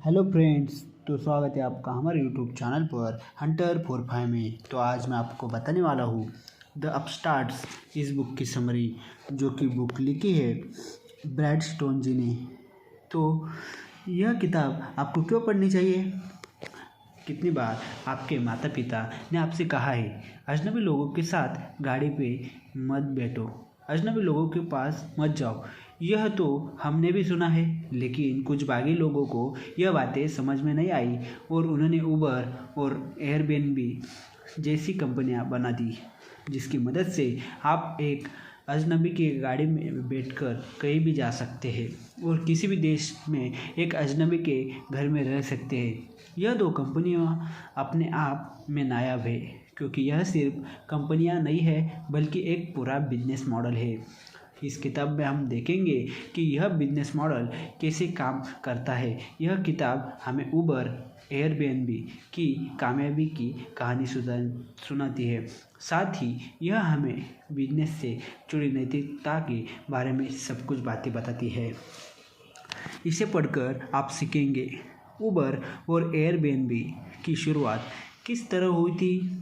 Hello friends. तो स्वागत है आपका हमारे यूट्यूब चैनल पर हंटर 45 में। तो आज मैं आपको बताने वाला हूँ द अपस्टार्ट्स इस बुक की समरी, जो कि बुक लिखी है ब्रैड स्टोन जी ने। तो यह किताब आपको क्यों पढ़नी चाहिए? कितनी बार आपके माता पिता ने आपसे कहा है अजनबी लोगों के साथ गाड़ी पे मत बैठो, अजनबी लोगों के पास मत जाओ। यह तो हमने भी सुना है, लेकिन कुछ बागी लोगों को यह बातें समझ में नहीं आई और उन्होंने उबर और एयरबीएनबी जैसी कंपनियां बना दी, जिसकी मदद से आप एक अजनबी की गाड़ी में बैठकर कहीं भी जा सकते हैं और किसी भी देश में एक अजनबी के घर में रह सकते हैं। यह दो कंपनियां अपने आप में नायाब है, क्योंकि यह सिर्फ कंपनियां नहीं है बल्कि एक पूरा बिजनेस मॉडल है। इस किताब में हम देखेंगे कि यह बिजनेस मॉडल कैसे काम करता है। यह किताब हमें उबर एयरबीएनबी की कामयाबी की कहानी सुनाती है। साथ ही यह हमें बिजनेस से जुड़ी नैतिकता के बारे में सब कुछ बातें बताती है। इसे पढ़कर आप सीखेंगे उबर और एयरबीएनबी की शुरुआत किस तरह हुई थी,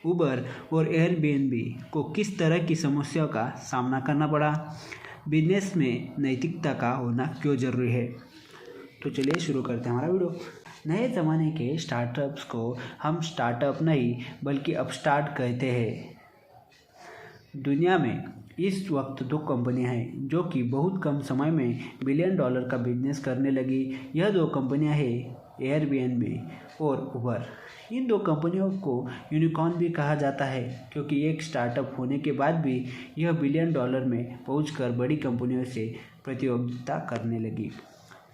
उबर और एयरबीएनबी को किस तरह की समस्याओं का सामना करना पड़ा, बिजनेस में नैतिकता का होना क्यों ज़रूरी है। तो चलिए शुरू करते हैं हमारा वीडियो। नए ज़माने के स्टार्टअप्स को हम स्टार्टअप नहीं बल्कि अपस्टार्ट कहते हैं। दुनिया में इस वक्त दो कंपनियां हैं जो कि बहुत कम समय में $1 बिलियन का बिजनेस करने लगी। यह दो कंपनियां हैं एयरबीएनबी और उबर। इन दो कंपनियों को यूनिकॉर्न भी कहा जाता है, क्योंकि एक स्टार्टअप होने के बाद भी यह $1 बिलियन में पहुंचकर बड़ी कंपनियों से प्रतियोगिता करने लगी।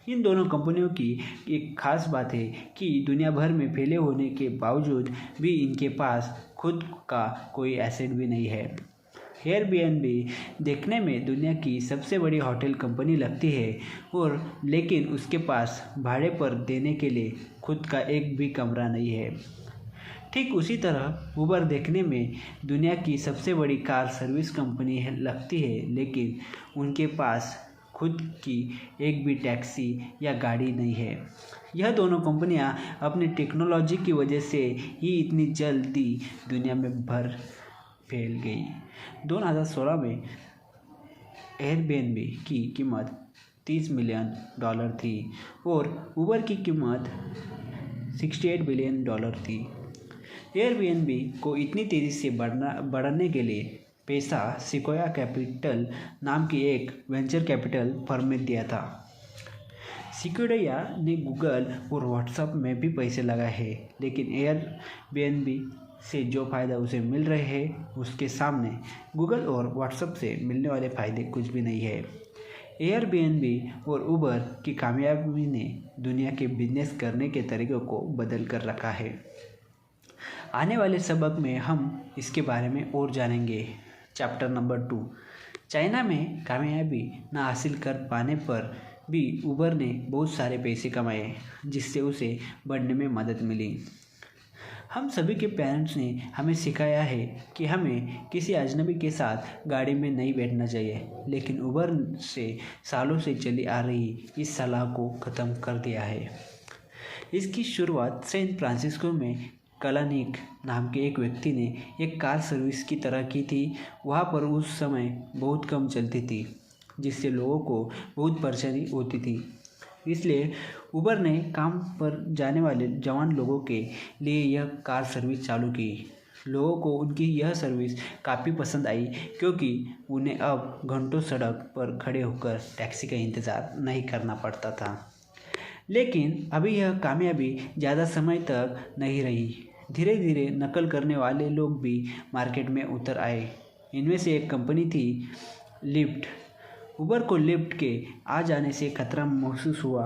इन दोनों कंपनियों की एक खास बात है कि दुनिया भर में फैले होने के बावजूद भी इनके पास खुद का कोई एसेट भी नहीं है। एयरबीएनबी देखने में दुनिया की सबसे बड़ी होटल कंपनी लगती है लेकिन उसके पास भाड़े पर देने के लिए खुद का एक भी कमरा नहीं है। ठीक उसी तरह उबर देखने में दुनिया की सबसे बड़ी कार सर्विस कंपनी लगती है, लेकिन उनके पास खुद की एक भी टैक्सी या गाड़ी नहीं है। यह दोनों कंपनियां अपनी टेक्नोलॉजी की वजह से ही इतनी जल्दी दुनिया में फैल गई। 2016 में एयरबीएनबी की कीमत $30 मिलियन थी और उबर की कीमत $68 बिलियन थी। एयरबीएनबी को इतनी तेज़ी से बढ़ने के लिए पैसा सिक्वोया कैपिटल नाम की एक वेंचर कैपिटल फर्म में दिया था। सिक्वोया ने गूगल और व्हाट्सएप में भी पैसे लगाए हैं, लेकिन एयरबीएनबी से जो फ़ायदा उसे मिल रहे हैं उसके सामने गूगल और व्हाट्सएप से मिलने वाले फ़ायदे कुछ भी नहीं है। एयरबीएनबी और उबर की कामयाबी ने दुनिया के बिजनेस करने के तरीक़ों को बदल कर रखा है। आने वाले सबक में हम इसके बारे में और जानेंगे। Chapter number 2। चाइना में कामयाबी न हासिल कर पाने पर भी उबर ने बहुत सारे पैसे कमाए, जिससे उसे बढ़ने में मदद मिली। हम सभी के पेरेंट्स ने हमें सिखाया है कि हमें किसी अजनबी के साथ गाड़ी में नहीं बैठना चाहिए, लेकिन उबर से सालों से चली आ रही इस सलाह को ख़त्म कर दिया है। इसकी शुरुआत सैन फ्रांसिस्को में कलानिक नाम के एक व्यक्ति ने एक कार सर्विस की तरह की थी। वहाँ पर उस समय बहुत कम चलती थी, जिससे लोगों को बहुत परेशानी होती थी। इसलिए उबर ने काम पर जाने वाले जवान लोगों के लिए यह कार सर्विस चालू की। लोगों को उनकी यह सर्विस काफ़ी पसंद आई, क्योंकि उन्हें अब घंटों सड़क पर खड़े होकर टैक्सी का इंतज़ार नहीं करना पड़ता था। लेकिन अभी यह कामयाबी ज़्यादा समय तक नहीं रही। धीरे धीरे नकल करने वाले लोग भी मार्केट में उतर आए। इनमें से एक कंपनी थी लिफ्ट। उबर को लिफ्ट के आ जाने से खतरा महसूस हुआ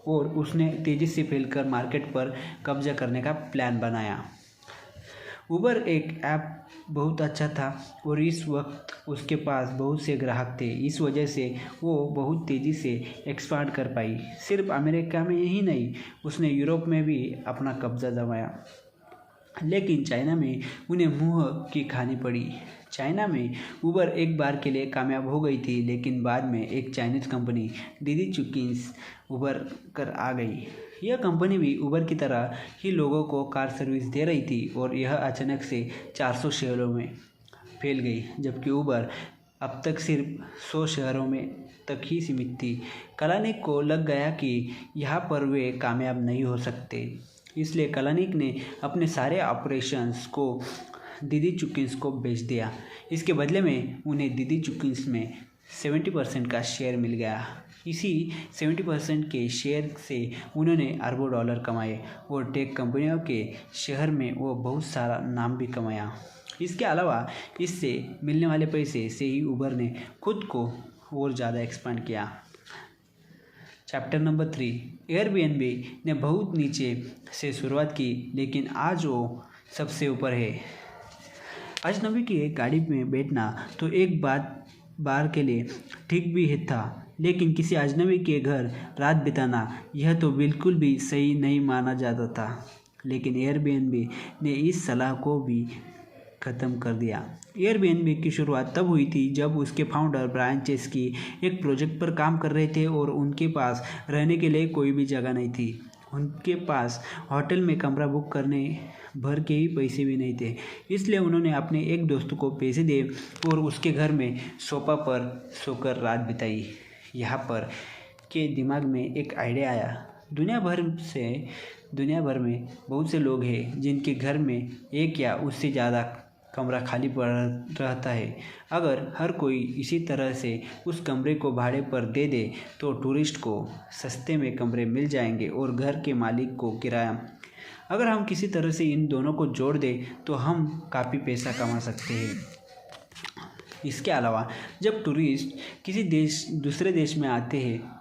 और उसने तेज़ी से फैलकर मार्केट पर कब्जा करने का प्लान बनाया। उबर एक ऐप बहुत अच्छा था और इस वक्त उसके पास बहुत से ग्राहक थे। इस वजह से वो बहुत तेज़ी से एक्सपांड कर पाई। सिर्फ अमेरिका में ही नहीं, उसने यूरोप में भी अपना कब्जा जमाया। लेकिन चाइना में उन्हें मुँह की खानी पड़ी। चाइना में उबर एक बार के लिए कामयाब हो गई थी, लेकिन बाद में एक चाइनीज़ कंपनी दीदी चुकिंस उबर कर आ गई। यह कंपनी भी उबर की तरह ही लोगों को कार सर्विस दे रही थी और यह अचानक से 400 शहरों में फैल गई, जबकि उबर अब तक सिर्फ 100 शहरों में तक ही सीमित थी। कलानिक को लग गया कि यहाँ पर वे कामयाब नहीं हो सकते, इसलिए कलानिक ने अपने सारे ऑपरेशंस को दीदी चुकिंस को बेच दिया। इसके बदले में उन्हें दीदी चुकिंस में 70% का शेयर मिल गया। इसी 70% के शेयर से उन्होंने अरबों डॉलर कमाए और टेक कंपनियों के शहर में वो बहुत सारा नाम भी कमाया। इसके अलावा इससे मिलने वाले पैसे से ही उबर ने खुद को और ज़्यादा एक्सपांड किया। चैप्टर नंबर 3, एयरबीएनबी ने बहुत नीचे से शुरुआत की, लेकिन आज वो सबसे ऊपर है। अजनबी की एक गाड़ी में बैठना तो एक बार के लिए ठीक भी था, लेकिन किसी अजनबी के घर रात बिताना यह तो बिल्कुल भी सही नहीं माना जाता था। लेकिन एयरबीएनबी ने इस सलाह को भी ख़त्म कर दिया। एयरबीएनबी की शुरुआत तब हुई थी जब उसके फाउंडर ब्रायन चेस्की एक प्रोजेक्ट पर काम कर रहे थे और उनके पास रहने के लिए कोई भी जगह नहीं थी। उनके पास होटल में कमरा बुक करने भर के ही पैसे भी नहीं थे, इसलिए उन्होंने अपने एक दोस्त को पैसे दिए और उसके घर में सोफा पर सोकर रात बिताई। यहाँ पर के दिमाग में एक आइडिया आया। दुनिया भर में बहुत से लोग हैं जिनके घर में एक या उससे ज़्यादा कमरा खाली पड़ा रहता है। अगर हर कोई इसी तरह से उस कमरे को भाड़े पर दे दे तो टूरिस्ट को सस्ते में कमरे मिल जाएंगे और घर के मालिक को किराया। अगर हम किसी तरह से इन दोनों को जोड़ दें तो हम काफ़ी पैसा कमा सकते हैं। इसके अलावा जब टूरिस्ट किसी दूसरे देश में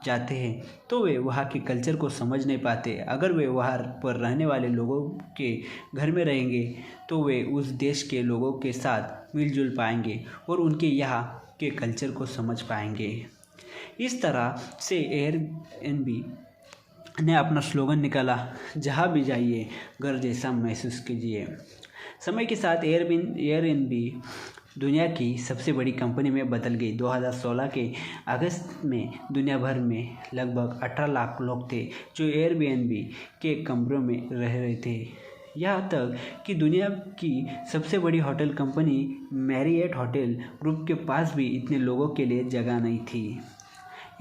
जाते हैं तो वे वहाँ के कल्चर को समझ नहीं पाते। अगर वे वहाँ पर रहने वाले लोगों के घर में रहेंगे तो वे उस देश के लोगों के साथ मिलजुल पाएंगे और उनके यहाँ के कल्चर को समझ पाएंगे। इस तरह से एयरबीएनबी ने अपना स्लोगन निकाला, जहाँ भी जाइए घर जैसा महसूस कीजिए। समय के साथ एयरबीएनबी दुनिया की सबसे बड़ी कंपनी में बदल गई। 2016 के अगस्त में दुनिया भर में लगभग 18 लाख लोग थे जो एयरबीएनबी के कमरों में रह रहे थे। यहाँ तक कि दुनिया की सबसे बड़ी hotel company Marriott hotel group के पास भी इतने लोगों के लिए जगह नहीं थी।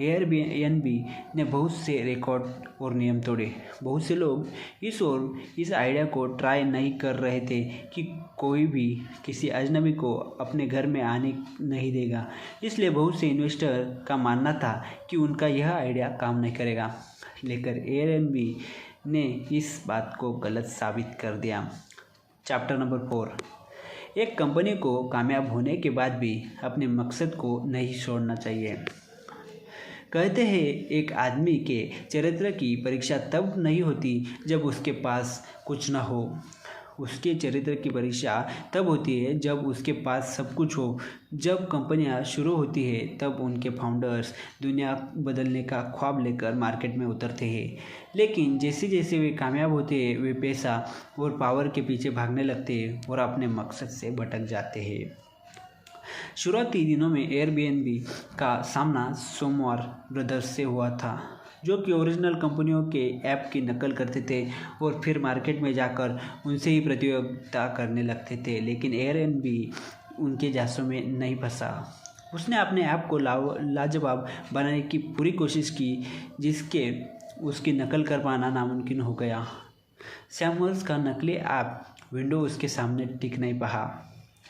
एयरबीएनबी ने बहुत से रिकॉर्ड और नियम तोड़े। बहुत से लोग इस आइडिया को ट्राई नहीं कर रहे थे कि कोई भी किसी अजनबी को अपने घर में आने नहीं देगा, इसलिए बहुत से इन्वेस्टर का मानना था कि उनका यह आइडिया काम नहीं करेगा। लेकिन एयरबीएनबी ने इस बात को गलत साबित कर दिया। चैप्टर नंबर 4, एक कंपनी को कामयाब होने के बाद भी अपने मकसद को नहीं छोड़ना चाहिए। कहते हैं एक आदमी के चरित्र की परीक्षा तब नहीं होती जब उसके पास कुछ न हो, उसके चरित्र की परीक्षा तब होती है जब उसके पास सब कुछ हो। जब कंपनियां शुरू होती है तब उनके फाउंडर्स दुनिया बदलने का ख्वाब लेकर मार्केट में उतरते हैं, लेकिन जैसे जैसे वे कामयाब होते हैं वे पैसा और पावर के पीछे भागने लगते हैं और अपने मकसद से भटक जाते हैं। शुरुआती दिनों में एयरबीएनबी का सामना सोमवार ब्रदर्स से हुआ था, जो कि ओरिजिनल कंपनियों के ऐप की नकल करते थे और फिर मार्केट में जाकर उनसे ही प्रतियोगिता करने लगते थे। लेकिन एयरबीएनबी उनके जासों में नहीं फंसा। उसने अपने ऐप को लाजवाब बनाने की पूरी कोशिश की, जिसके उसकी नकल कर पाना नामुमकिन हो गया। सैमुअल्स का नकली ऐप विंडो उसके सामने टिक नहीं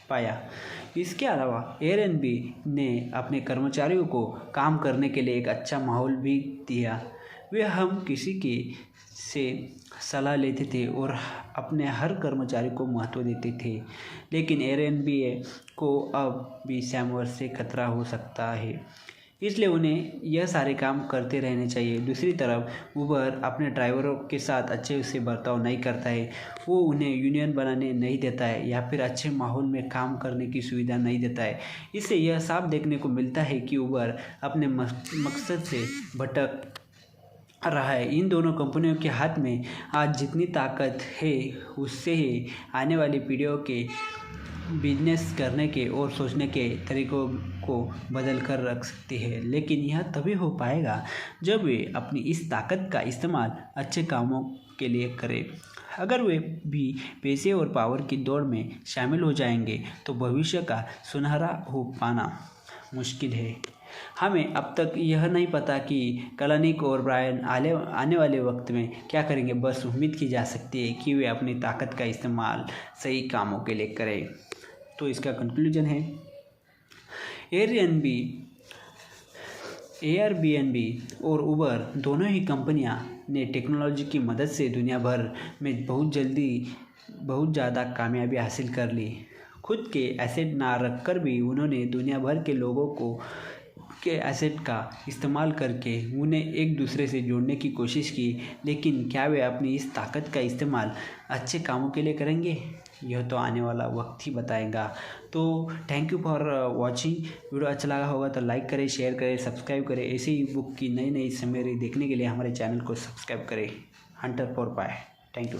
पाया। इसके अलावा एयरबीएनबी ने अपने कर्मचारियों को काम करने के लिए एक अच्छा माहौल भी दिया। वे हम किसी के से सलाह लेते थे और अपने हर कर्मचारी को महत्व देते थे। लेकिन एयरबीएनबी को अब भी सैमुअल्स से खतरा हो सकता है, इसलिए उन्हें यह सारे काम करते रहने चाहिए। दूसरी तरफ उबर अपने ड्राइवरों के साथ अच्छे से बर्ताव नहीं करता है। वो उन्हें यूनियन बनाने नहीं देता है या फिर अच्छे माहौल में काम करने की सुविधा नहीं देता है। इससे यह साफ देखने को मिलता है कि उबर अपने मकसद से भटक रहा है। इन दोनों कंपनियों के हाथ में आज जितनी ताकत है उससे ही आने वाली पीढ़ियों के बिजनेस करने के और सोचने के तरीकों को बदल कर रख सकती है, लेकिन यह तभी हो पाएगा जब वे अपनी इस ताकत का इस्तेमाल अच्छे कामों के लिए करें। अगर वे भी पैसे और पावर की दौड़ में शामिल हो जाएंगे तो भविष्य का सुनहरा हो पाना मुश्किल है। हमें अब तक यह नहीं पता कि कलानिक और ब्रायन आने वाले वक्त में क्या करेंगे, बस उम्मीद की जा सकती है कि वे अपनी ताकत का इस्तेमाल सही कामों के लिए करें। तो इसका कंक्लूजन है, एयरबीएनबी और उबर दोनों ही कंपनियां ने टेक्नोलॉजी की मदद से दुनिया भर में बहुत ज़्यादा कामयाबी हासिल कर ली। खुद के एसेट ना रख कर भी उन्होंने दुनिया भर के लोगों के एसेट का इस्तेमाल करके उन्हें एक दूसरे से जोड़ने की कोशिश की, लेकिन क्या वे अपनी इस ताकत का इस्तेमाल अच्छे कामों के लिए करेंगे, यह तो आने वाला वक्त ही बताएगा। तो thank you for watching. Video अच्छा लगा होगा तो लाइक करें, शेयर करें, सब्सक्राइब करें। ऐसे ही बुक की नई समरी देखने के लिए हमारे चैनल को सब्सक्राइब करें। Hunter for pi. Thank you.